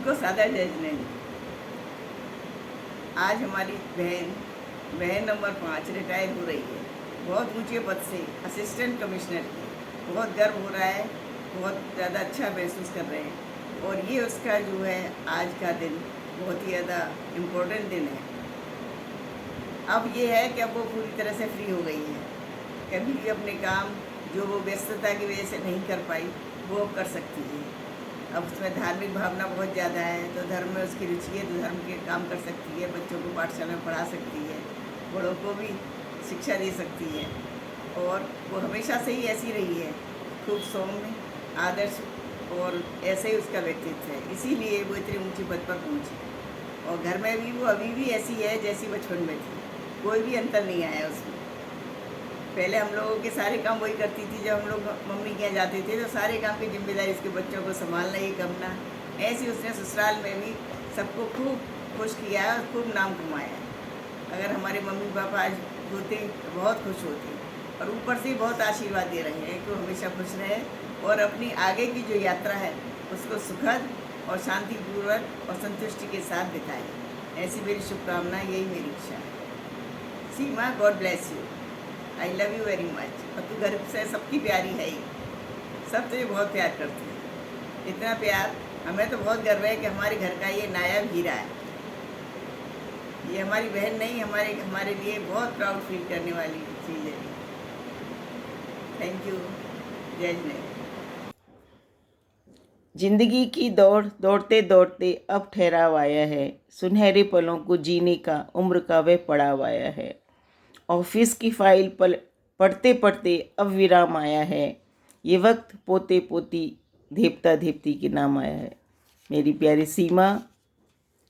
को सादा जज नहीं। आज हमारी बहन नंबर 5 रिटायर हो रही है, बहुत ऊंचे पद से असिस्टेंट कमिश्नर की। बहुत गर्व हो रहा है, बहुत ज़्यादा अच्छा महसूस कर रहे हैं। और ये उसका जो है आज का दिन बहुत ही ज़्यादा इम्पोर्टेंट दिन है। अब ये है कि अब वो पूरी तरह से फ्री हो गई है। कभी भी अपने काम जो वो व्यस्तता की वजह से नहीं कर पाई वो अब कर सकती है। अब उसमें धार्मिक भावना बहुत ज़्यादा है, तो धर्म में उसकी रुचि है, तो धर्म के काम कर सकती है, बच्चों को पाठशाला में पढ़ा सकती है, बड़ों को भी शिक्षा दे सकती है। और वो हमेशा से ही ऐसी रही है, खूब सौम्य, आदर्श, और ऐसे ही उसका व्यक्तित्व है। इसीलिए वो इतनी ऊंची पद पर पहुंची। और घर में भी वो अभी भी ऐसी है जैसी बचपन में थी, कोई भी अंतर नहीं आया उसमें। पहले हम लोगों के सारे काम वही करती थी। जब हम लोग मम्मी के यहाँ जाते थे तो सारे काम की जिम्मेदारी इसके बच्चों को संभालना ही करना। ऐसे उसने ससुराल में भी सबको खूब खुश किया है और खूब नाम कमाया है। अगर हमारे मम्मी पापा आज होते तो बहुत खुश होते, और ऊपर से बहुत आशीर्वाद दे रहे हैं कि वो हमेशा खुश रहे और अपनी आगे की जो यात्रा है उसको सुखद और शांतिपूर्वक और संतुष्टि के साथ बिताए। ऐसी मेरी शुभकामना, यही मेरी इच्छा है। Seema, God bless you, I love you very much. और तू घर से सबकी प्यारी है ही, सब तुझे बहुत प्यार करते हैं। इतना प्यार, हमें तो बहुत गर्व है कि हमारे घर का ये नायाब हीरा है। ये हमारी बहन नहीं, हमारे लिए बहुत प्राउड फील करने वाली चीज़ है। Thank you. जय जिनेन्द्र। जिंदगी की दौड़ दौड़ते दौड़ते अब ठहराव आया है। सुनहरे पलों को जीने का उम्र का वह पड़ाव आया है। ऑफिस की फाइल पढ़ते पढ़ते अब विराम आया है। ये वक्त पोते पोती देवता देवती के नाम आया है। मेरी प्यारी सीमा,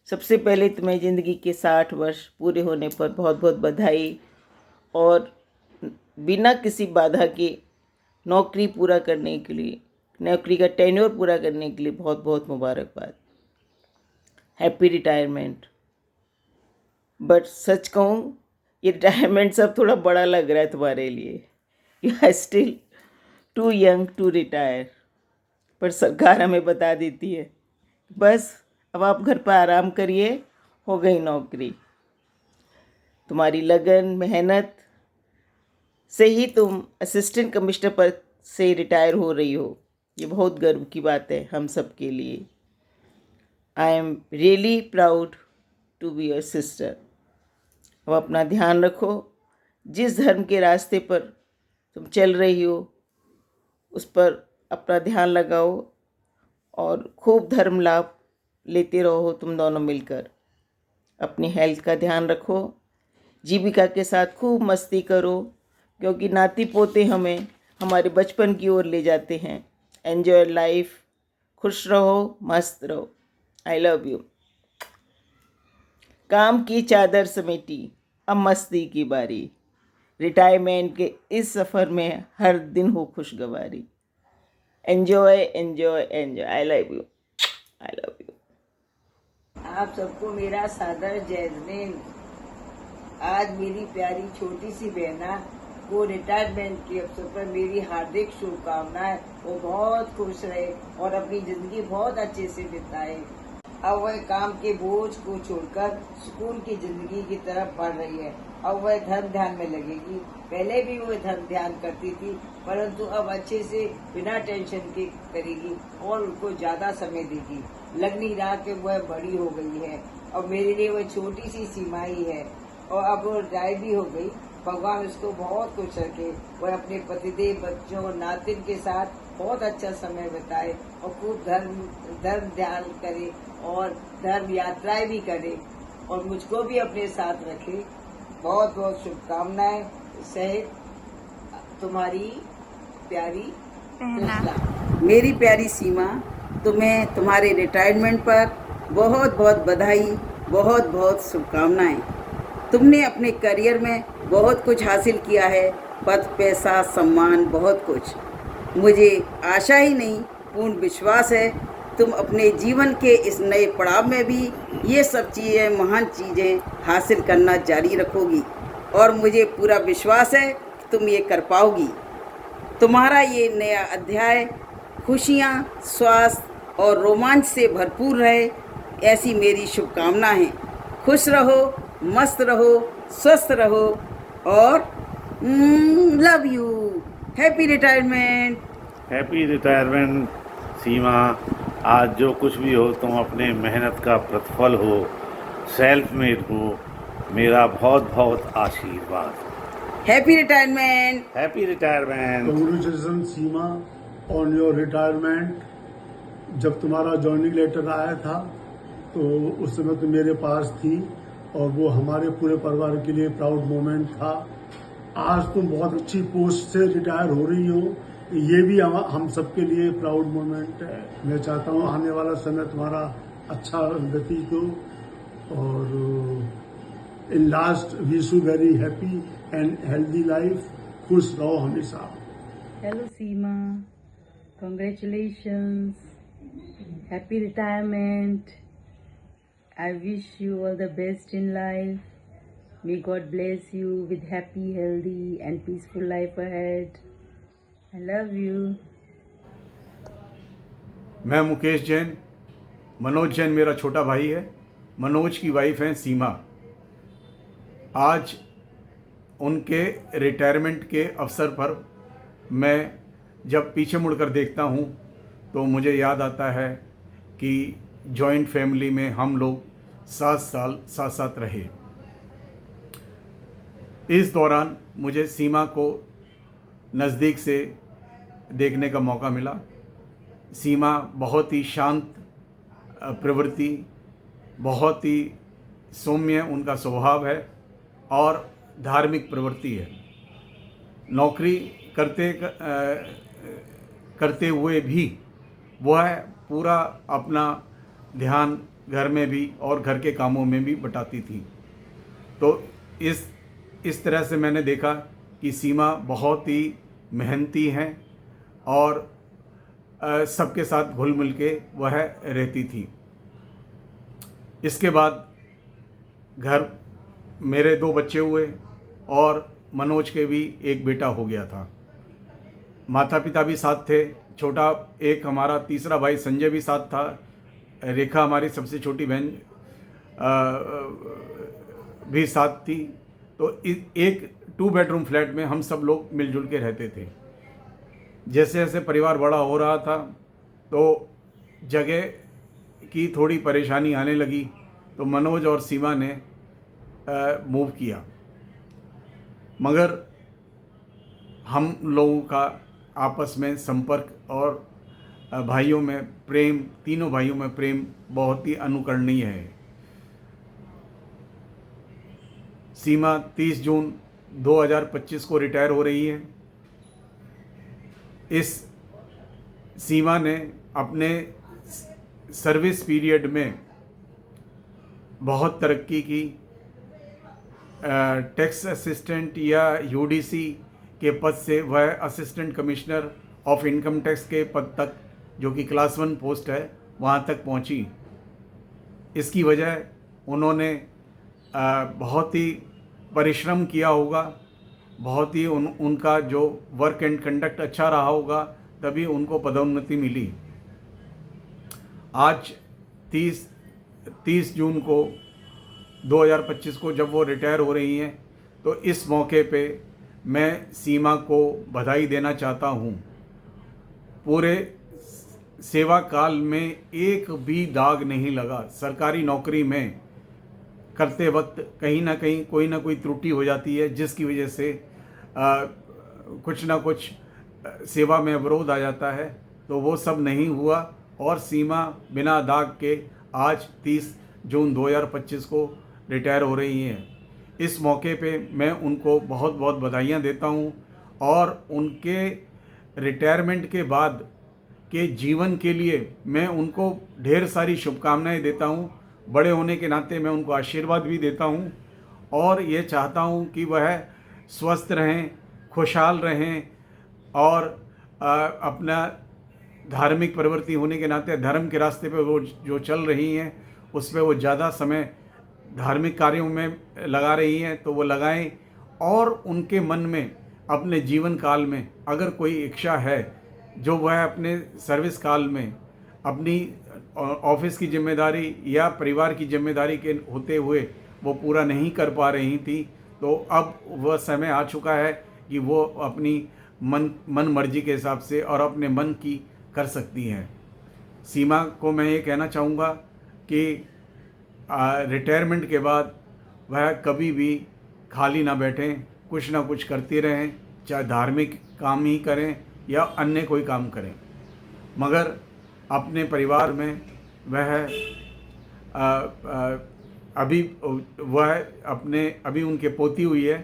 सबसे पहले तुम्हें ज़िंदगी के 60 वर्ष पूरे होने पर बहुत बहुत बधाई, और बिना किसी बाधा के नौकरी पूरा करने के लिए, नौकरी का टेन्योर पूरा करने के लिए बहुत बहुत मुबारकबाद। Happy retirement. बट सच कहूँ, ये रिटायरमेंट सब थोड़ा बड़ा लग रहा है तुम्हारे लिए। You are still too young to retire. पर सरकार हमें बता देती है बस अब आप घर पर आराम करिए, हो गई नौकरी। तुम्हारी लगन मेहनत से ही तुम असिस्टेंट कमिश्नर पद से रिटायर हो रही हो। ये बहुत गर्व की बात है हम सब के लिए। I am really proud to be your sister. अब अपना ध्यान रखो। जिस धर्म के रास्ते पर तुम चल रही हो उस पर अपना ध्यान लगाओ और खूब धर्म लाभ लेते रहो तुम दोनों मिलकर। अपनी हेल्थ का ध्यान रखो। जीविका के साथ खूब मस्ती करो, क्योंकि नाती पोते हमें हमारे बचपन की ओर ले जाते हैं। Enjoy life. खुश रहो, मस्त रहो। आई लव यू। काम की चादर समेटी, अब मस्ती की बारी। रिटायरमेंट के इस सफ़र में हर दिन हो खुशगवारी। Enjoy enjoy enjoy. I love you, I love you. आप सबको मेरा सादर जय जिनेन्द्र। आज मेरी प्यारी छोटी सी बहना को रिटायरमेंट के अवसर पर मेरी हार्दिक शुभकामनाएं। वो बहुत खुश रहे और अपनी जिंदगी बहुत अच्छे से बिताए। अब वह काम के बोझ को छोड़कर सुकून की जिंदगी की तरफ बढ़ रही है। अब वह धर्म ध्यान में लगेगी। पहले भी वह धर्म ध्यान करती थी, परंतु अब अच्छे से बिना टेंशन के करेगी और उनको ज्यादा समय देगी। लग नहीं रहा कि वह बड़ी हो गई है, और मेरे लिए वह छोटी सी सीमा ही है। और अब वो रिटायर भी हो गई। भगवान उसको बहुत खुश रखे। वह अपने पतिदेव, बच्चों, नातिन के साथ बहुत अच्छा समय बिताए और खूब धर्म ध्यान करे और धर्म यात्राएं भी करे और मुझको भी अपने साथ रखे। बहुत बहुत शुभकामनाएं सहित तुम्हारी प्यारी कृष्णा। मेरी प्यारी सीमा, तुम्हें तुम्हारे रिटायरमेंट पर बहुत बहुत बधाई, बहुत बहुत शुभकामनाएं। तुमने अपने करियर में बहुत कुछ हासिल किया है, पद, पैसा, सम्मान, बहुत कुछ। मुझे आशा ही नहीं, पूर्ण विश्वास है तुम अपने जीवन के इस नए पड़ाव में भी ये सब चीज़ें, महान चीज़ें हासिल करना जारी रखोगी, और मुझे पूरा विश्वास है कि तुम ये कर पाओगी। तुम्हारा ये नया अध्याय खुशियाँ, स्वास्थ्य और रोमांच से भरपूर रहे, ऐसी मेरी शुभकामना है। खुश रहो, मस्त रहो, स्वस्थ रहो और love you. Happy retirement. Happy retirement Seema. आज जो कुछ भी हो तुम अपने मेहनत का प्रतिफल हो, सेल्फ मेड हो। मेरा बहुत बहुत आशीर्वाद। Happy retirement. Happy retirement. Congratulation Seema on your retirement. जब तुम्हारा जॉइनिंग लेटर आया था तो उस समय तुम मेरे पास थी और वो हमारे पूरे परिवार के लिए प्राउड मोमेंट था। आज तुम बहुत अच्छी पोस्ट से रिटायर हो रही हो, ये भी हम सबके लिए प्राउड मोमेंट है। मैं चाहता हूँ आने वाला समय तुम्हारा अच्छा व्यतीत हो और in last wish you very happy and healthy life. खुश रहो हमेशा। Hello Seema, congratulations, happy retirement. I wish you all the best in life. May God bless you with happy, healthy and peaceful life ahead. I love you. मैं मुकेश जैन, मनोज जैन मेरा छोटा भाई है। मनोज की wife हैं सीमा। आज उनके रिटायरमेंट के अवसर पर मैं जब पीछे मुड़कर देखता हूँ तो मुझे याद आता है कि जॉइंट फैमिली में हम लोग 7 साल साथ साथ रहे। इस दौरान मुझे सीमा को नज़दीक से देखने का मौका मिला। सीमा बहुत ही शांत प्रवृत्ति, बहुत ही सौम्य उनका स्वभाव है और धार्मिक प्रवृत्ति है। नौकरी करते हुए भी वह पूरा अपना ध्यान घर में भी और घर के कामों में भी बटाती थी। तो इस तरह से मैंने देखा कि सीमा बहुत ही मेहनती हैं और सबके साथ घुल मिल के वह रहती थी। इसके बाद घर मेरे 2 बच्चे हुए और मनोज के भी एक बेटा हो गया था। माता पिता भी साथ थे। छोटा एक हमारा तीसरा भाई संजय भी साथ था। रेखा हमारी सबसे छोटी बहन भी साथ थी। तो एक 2 बेडरूम फ्लैट में हम सब लोग मिलजुल के रहते थे। जैसे जैसे परिवार बड़ा हो रहा था तो जगह की थोड़ी परेशानी आने लगी, तो मनोज और सीमा ने मूव किया। मगर हम लोगों का आपस में संपर्क और भाइयों में प्रेम, तीनों भाइयों में प्रेम बहुत ही अनुकरणीय है। सीमा 30 जून 2025 को रिटायर हो रही है। इस सीमा ने अपने सर्विस पीरियड में बहुत तरक्की की। टैक्स असिस्टेंट या यूडीसी के पद से वह assistant commissioner of income tax के पद तक, जो कि क्लास 1 पोस्ट है, वहाँ तक पहुँची। इसकी वजह उन्होंने बहुत ही परिश्रम किया होगा, बहुत ही उनका जो वर्क एंड कंडक्ट अच्छा रहा होगा, तभी उनको पदोन्नति मिली। आज 30 जून को 2025 को जब वो रिटायर हो रही हैं, तो इस मौके पे मैं सीमा को बधाई देना चाहता हूँ। पूरे सेवा काल में एक भी दाग नहीं लगा। सरकारी नौकरी में करते वक्त कहीं ना कहीं कोई ना कोई त्रुटि हो जाती है, जिसकी वजह से कुछ ना कुछ सेवा में अवरोध आ जाता है, तो वो सब नहीं हुआ और सीमा बिना दाग के आज 30 जून 2025 को रिटायर हो रही हैं। इस मौके पे मैं उनको बहुत बहुत बधाइयाँ देता हूँ और उनके रिटायरमेंट के बाद के जीवन के लिए मैं उनको ढेर सारी शुभकामनाएं देता हूँ। बड़े होने के नाते मैं उनको आशीर्वाद भी देता हूँ और ये चाहता हूँ कि वह स्वस्थ रहें, खुशहाल रहें और अपना धार्मिक प्रवृत्ति होने के नाते धर्म के रास्ते पे वो जो चल रही हैं उस पर वो ज़्यादा समय धार्मिक कार्यों में लगा रही हैं, तो वो लगाएं। और उनके मन में अपने जीवन काल में अगर कोई इच्छा है जो वह अपने सर्विस काल में अपनी ऑफिस की जिम्मेदारी या परिवार की जिम्मेदारी के होते हुए वो पूरा नहीं कर पा रही थी, तो अब वह समय आ चुका है कि वो अपनी मन मर्जी के हिसाब से और अपने मन की कर सकती हैं। सीमा को मैं ये कहना चाहूँगा कि रिटायरमेंट के बाद वह कभी भी खाली ना बैठें, कुछ ना कुछ करती रहें, चाहे धार्मिक काम ही करें या अन्य कोई काम करें, मगर अपने परिवार में वह अभी उनके पोती हुई है,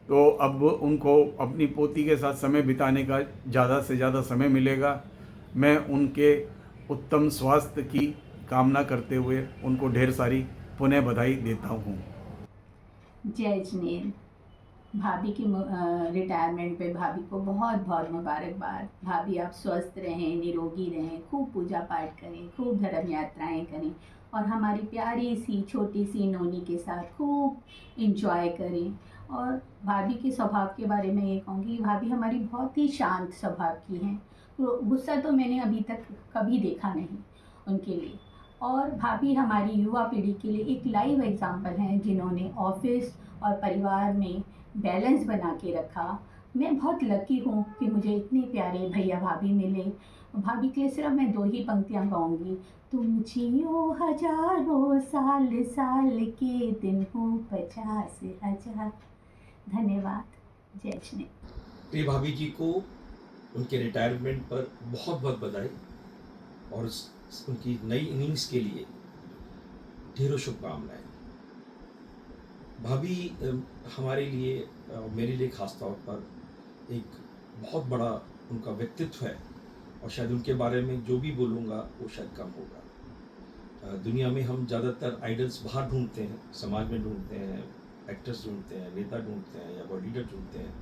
तो अब उनको अपनी पोती के साथ समय बिताने का ज़्यादा से ज़्यादा समय मिलेगा। मैं उनके उत्तम स्वास्थ्य की कामना करते हुए उनको ढेर सारी पुनः बधाई देता हूँ। जय जिनेन्द्र। भाभी की रिटायरमेंट पे भाभी को बहुत बहुत मुबारकबाद। भाभी आप स्वस्थ रहें, निरोगी रहें, खूब पूजा पाठ करें, खूब धर्म यात्राएं करें और हमारी प्यारी सी छोटी सी नोनी के साथ खूब इंजॉय करें। और भाभी के स्वभाव के बारे में ये कहूँगी, भाभी हमारी बहुत ही शांत स्वभाव की हैं। तो गुस्सा तो मैंने अभी तक कभी देखा नहीं उनके लिए। और भाभी हमारी युवा पीढ़ी के लिए एक लाइव एग्जाम्पल हैं, जिन्होंने ऑफिस और परिवार में बैलेंस बना के रखा। मैं बहुत लकी हूँ कि मुझे इतने प्यारे भैया भाभी मिले। भाभी के लिए सिर्फ मैं 2 ही पंक्तियाँ गाऊँगी। तुम जियो हजारों साल, साल के दिन हो 50,000। धन्यवाद। जय श्री। प्रिय भाभी जी को उनके रिटायरमेंट पर बहुत बहुत बधाई और उनकी नई इनिंग्स के लिए ढेरों शुभकामनाएं। भाभी हमारे लिए, मेरे लिए खास तौर पर एक बहुत बड़ा उनका व्यक्तित्व है और शायद उनके बारे में जो भी बोलूँगा वो शायद कम होगा। दुनिया में हम ज़्यादातर आइडल्स बाहर ढूंढते हैं, समाज में ढूंढते हैं, एक्टर्स ढूंढते हैं, नेता ढूंढते हैं या वर्ल्ड लीडर ढूंढते हैं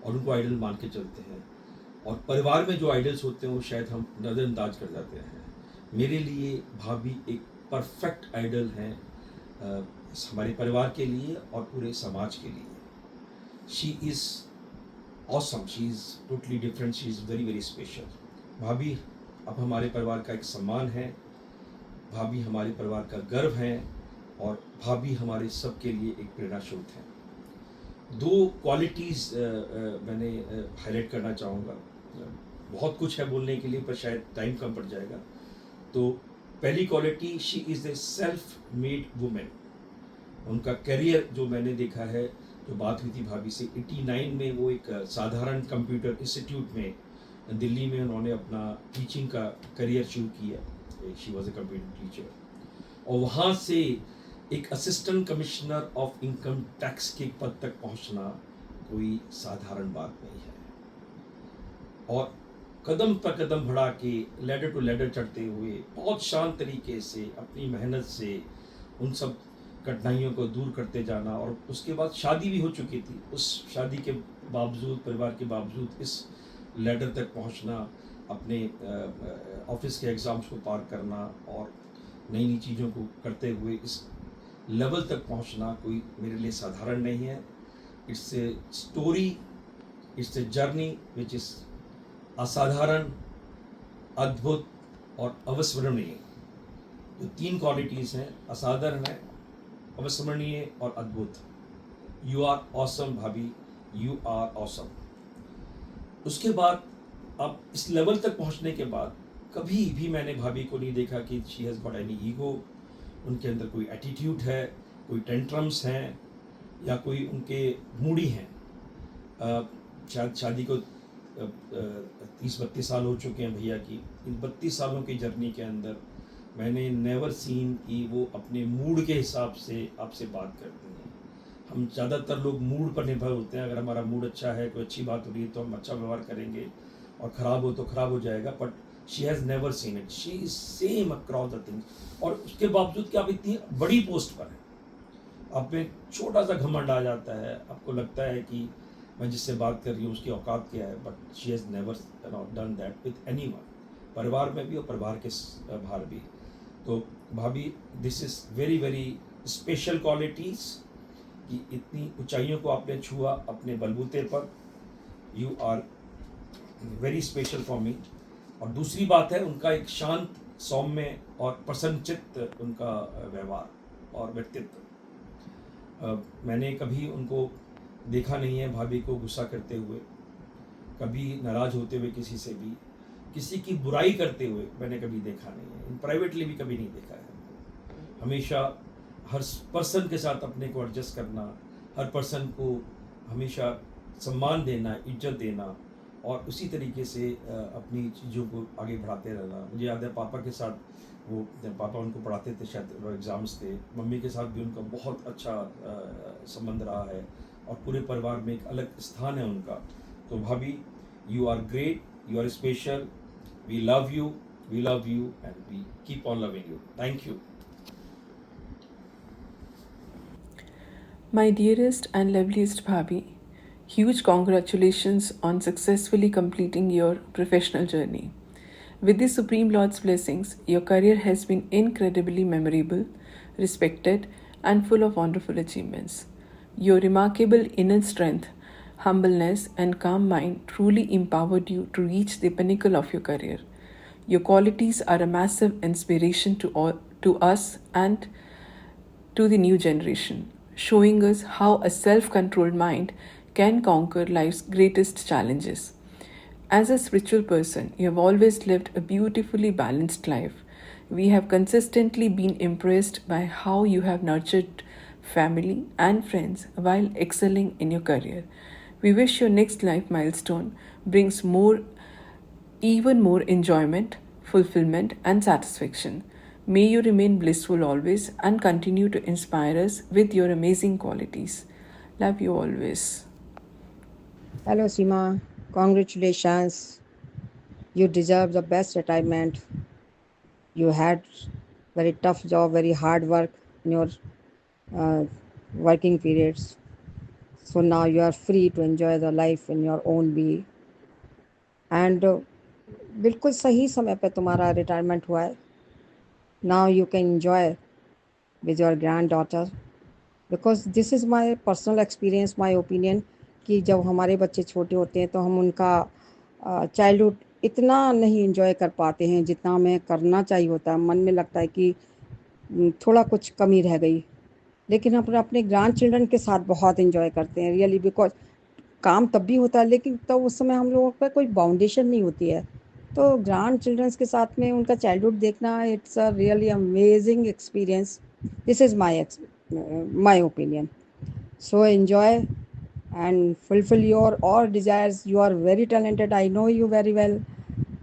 और उनको आइडल मान के चलते हैं। और परिवार में जो आइडल्स होते हैं वो शायद हम नज़रअंदाज कर जाते हैं। मेरे लिए भाभी एक परफेक्ट आइडल हैं हमारे परिवार के लिए और पूरे समाज के लिए। She is awesome, she is totally different, she is very very special. भाभी अब हमारे परिवार का एक सम्मान है, भाभी हमारे परिवार का गर्व है और भाभी हमारे सब के लिए एक प्रेरणा स्रोत है। 2 क्वालिटीज़ मैंने हाईलाइट करना चाहूँगा। बहुत कुछ है बोलने के लिए पर शायद टाइम कम पड़ जाएगा। तो पहली quality, she is a self made women. उनका करियर जो मैंने देखा है, जो बात हुई थी भाभी से, 89 में वो एक साधारण कंप्यूटर इंस्टीट्यूट में दिल्ली में उन्होंने अपना टीचिंग का करियर शुरू किया। She was a computer teacher और वहाँ से एक assistant commissioner of income tax के पद तक पहुँचना कोई साधारण बात नहीं है। और कदम पर कदम बढ़ा के लैडर टू लैडर चढ़ते हुए बहुत शांत तरीके से अपनी मेहनत से उन सब कठिनाइयों को दूर करते जाना। और उसके बाद शादी भी हो चुकी थी, उस शादी के बावजूद, परिवार के बावजूद इस लैडर तक पहुंचना, अपने ऑफिस के एग्ज़ाम्स को पार करना और नई नई चीज़ों को करते हुए इस लेवल तक पहुंचना कोई मेरे लिए साधारण नहीं है। It's a story, it's a journey which is असाधारण, अद्भुत और अविस्मरणीय। जो 3 क्वालिटीज़ हैं, असाधारण है, अविस्मरणीय और अद्भुत। यू आर ऑसम भाभी, यू आर ऑसम। उसके बाद अब इस लेवल तक पहुंचने के बाद कभी भी मैंने भाभी को नहीं देखा कि she has got any ego, उनके अंदर कोई एटीट्यूड है, कोई टेंट्रम्स हैं या कोई उनके मूडी हैं। शायद शादी को 30-32 साल हो चुके हैं भैया की। इन 32 सालों की जर्नी के अंदर मैंने नेवर सीन कि वो अपने मूड के हिसाब से आपसे बात करते हैं। हम ज़्यादातर लोग मूड पर निर्भर होते हैं। अगर हमारा मूड अच्छा है, कोई अच्छी बात हो रही है तो हम अच्छा व्यवहार करेंगे और ख़राब हो तो ख़राब हो जाएगा। But she has never seen it, she is same across the things. और उसके बावजूद कि आप इतनी बड़ी पोस्ट पर हैं, आप में छोटा सा घमंड आ जाता है, आपको लगता है कि मैं जिससे बात कर रही हूँ उसकी औकात क्या है। But she has never done that with anyone, परिवार में भी और परिवार के बाहर भी। तो भाभी, this is very very special qualities कि इतनी ऊंचाइयों को आपने छुआ अपने बलबूते पर। You are very special for me. और दूसरी बात है उनका एक शांत सौम्य और प्रसन्नचित्त उनका व्यवहार और व्यक्तित्व। मैंने कभी उनको देखा नहीं है भाभी को गुस्सा करते हुए, कभी नाराज होते हुए किसी से भी, किसी की बुराई करते हुए मैंने कभी देखा नहीं है। प्राइवेटली भी कभी नहीं देखा है। हमेशा हर पर्सन के साथ अपने को एडजस्ट करना, हर पर्सन को हमेशा सम्मान देना, इज्जत देना और उसी तरीके से अपनी चीज़ों को आगे बढ़ाते रहना। मुझे याद है पापा के साथ, वो पापा उनको पढ़ाते थे, शायद एग्ज़ाम्स थे। मम्मी के साथ भी उनका बहुत अच्छा संबंध रहा है और पूरे परिवार में एक अलग स्थान है उनका। तो भाभी, you are great, you are special, we love you and we keep on loving you. Thank you. My dearest and loveliest Bhabhi, huge congratulations on successfully completing your professional journey. With the Supreme Lord's blessings, your career has been incredibly memorable, respected, and full of wonderful achievements. Your remarkable inner strength, humbleness, and calm mind truly empowered you to reach the pinnacle of your career. Your qualities are a massive inspiration to us and to the new generation, showing us how a self-controlled mind can conquer life's greatest challenges. As a spiritual person, you have always lived a beautifully balanced life. We have consistently been impressed by how you have nurtured family and friends while excelling in your career. We wish your next life milestone brings even more enjoyment, fulfillment, and satisfaction. May you remain blissful always and continue to inspire us with your amazing qualities. Love you always. Hello, Seema. Congratulations. You deserve the best retirement. You had very tough job, very hard work in your working periods. So now you are free to enjoy the life in your own way. And बिल्कुल सही समय पे तुम्हारा retirement हुआ है. Now you can enjoy with your granddaughter, because this is my personal experience, my opinion, कि जब हमारे बच्चे छोटे होते हैं तो हम उनका चाइल्डहुड इतना नहीं एंजॉय कर पाते हैं जितना हमें करना चाहिए होता है. मन में लगता है कि थोड़ा कुछ कमी रह गई, लेकिन हम अपने ग्रैंड चिल्ड्रन के साथ बहुत एंजॉय करते हैं रियली. बिकॉज काम तब भी होता है लेकिन तब उस समय हम लोगों पर कोई बाउंडेशन नहीं होती है. तो ग्रैंड चिल्ड्रंस के साथ में उनका चाइल्डहुड देखना, it's a really amazing experience. This is my opinion. So enjoy and fulfil your all desires. You are very talented, I know you very well.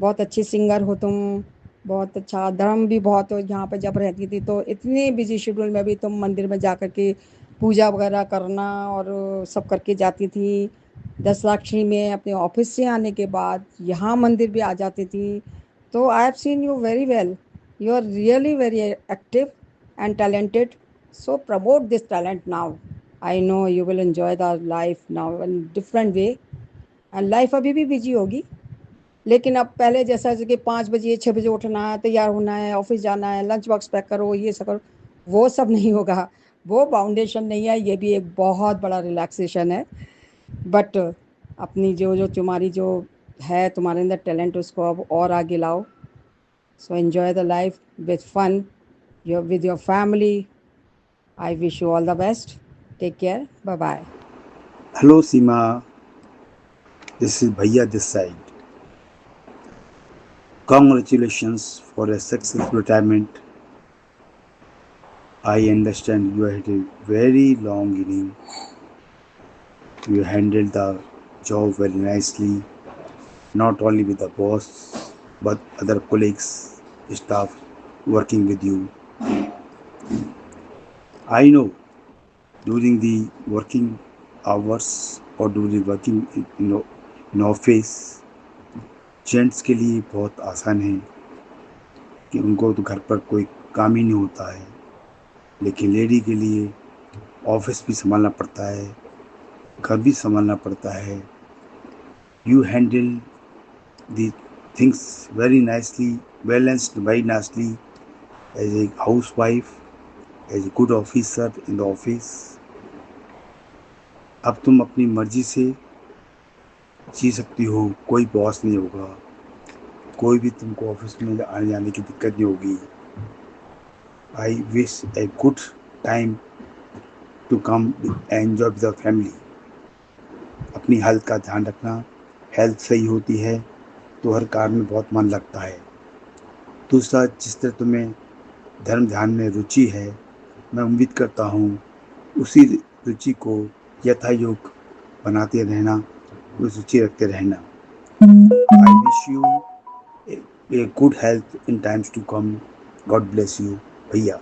बहुत अच्छी सिंगर हो तुम, बहुत अच्छा धर्म भी बहुत हो. यहाँ पर जब रहती थी तो इतने बिजी शेड्यूल में भी तुम मंदिर में जा कर के पूजा वगैरह करना और सब करके जाती थी. 10 लाखनी में अपने ऑफिस से आने के बाद यहाँ मंदिर भी आ जाती थी. तो I have seen you very well. You are really very active and talented. So promote this talent now. I know you will enjoy the life now in different way. And life अभी भी busy होगी, लेकिन अब पहले जैसा कि 5 बजे 6 बजे उठना है, तैयार होना है, ऑफिस जाना है, लंच बॉक्स पैक करो, ये सब करो, वो सब नहीं होगा. वो बाउंडेशन नहीं है. ये भी एक बहुत बड़ा रिलैक्सेशन है. बट अपनी जो तुम्हारी जो है तुम्हारे अंदर टैलेंट, उसको अब और आगे लाओ. So enjoy the life with fun with your family. I wish you all the best. Take care. Bye bye. Hello Seema, this is Bhaiya this side. Congratulations for a successful retirement. I understand you had a very long inning. You handled the job very nicely, not only with the boss but other colleagues, staff working with you. I know during the working hours or during working in office, gents के लिए बहुत आसान है कि उनको तो घर पर कोई काम ही नहीं होता है, लेकिन लेडी के लिए ऑफिस भी संभालना पड़ता है, घर भी संभालना पड़ता है. You handle the things very nicely, balanced very nicely as a house wife, as a good officer in the office. अब तुम अपनी मर्जी से जी सकती हो. कोई बॉस नहीं होगा, कोई भी तुमको ऑफिस में आने जाने की दिक्कत नहीं होगी। I wish a good time to come enjoy with the family. अपनी हेल्थ का ध्यान रखना, हेल्थ सही होती है तो हर कार्य में बहुत मन लगता है। दूसरा, जिस तरह तुम्हें धर्म ध्यान में रुचि है, मैं उम्मीद करता हूँ उसी रुचि को यथायोग बनाते रहना, उस रुचि रखते रहना। I wish you a good health in times to come. God bless you भैया।